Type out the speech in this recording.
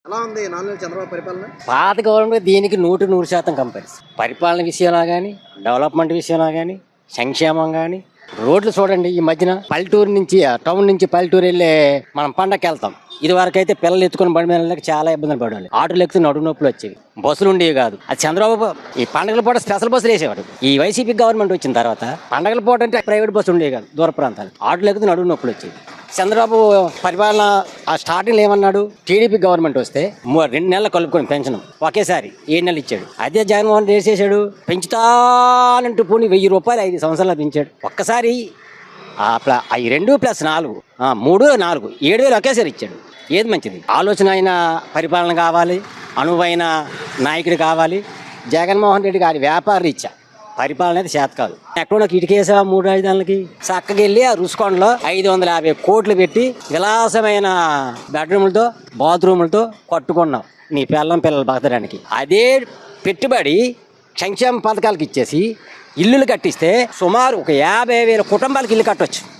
ఎలా ఉంది 4 నెలలు చంద్రబాబు పరిపాలన? పాత గవర్నమెంట్ దీనికి 100% కంపారిజన్. పరిపాలన విషయంలో కానీ, డెవలప్మెంట్ విషయంలో కానీ, సంక్షేమం కానీ, రోడ్లు చూడండి. ఈ మధ్యన పల్లెటూరు నుంచి టౌన్ నుంచి పల్లెటూరు వెళ్ళే మనం పండగకి వెళ్తాం. ఇది వరకు అయితే పిల్లలు ఎత్తుకుని బండి మీద వెళ్ళడానికి చాలా ఇబ్బందులు పడాలి. ఆటోలు ఎక్కితే నడుము నొప్పులు వచ్చేవి, బస్సులు ఉండేవి కాదు. అది చంద్రబాబు ఈ పండగల పూట స్పెషల్ బస్సులు వేసేవాడు. ఈ వైసీపీ గవర్నమెంట్ వచ్చిన తర్వాత పండగల పూట అంటే ప్రైవేట్ బస్సు ఉండేవి కాదు, దూర ప్రాంతాలు ఆటోలు ఎక్కితే నడుము నొప్పులు వచ్చేవి. చంద్రబాబు పరిపాలన ఆ స్టార్టింగ్ ఏమన్నాడు, టీడీపీ గవర్నమెంట్ వస్తే 2 నెలలు కలుపుకొని పెన్షన్ ఒకేసారి 7 నెలలు ఇచ్చాడు. అదే జగన్మోహన్ రెడ్డి చేశాడు, పెంచుతానంటూ పోనీ 1000 రూపాయలు 5 సంవత్సరాలు పెంచాడు. ఒక్కసారి 2+4 3 4 7,000 ఒకేసారి ఇచ్చాడు. ఏది మంచిది? ఆలోచన అయిన పరిపాలన కావాలి, అనువైన నాయకుడు కావాలి. జగన్మోహన్ రెడ్డి గారి వ్యాపార రీత్యా పరిపాలన అయితే చేత కాదు. ఎక్కడో ఇటుకేసా 3 రాజధానులకి చక్కగా వెళ్ళి ఆ రుషికొండలో 550 కోట్లు పెట్టి విలాసమైన బెడ్రూములతో బాత్రూములతో కట్టుకున్నాం నీ పిల్లలు బతకడానికి. అదే పెట్టుబడి సంక్షేమ పథకాలకు ఇచ్చేసి ఇల్లులు కట్టిస్తే సుమారు ఒక 50,000 కుటుంబాలకు ఇల్లు కట్టవచ్చు.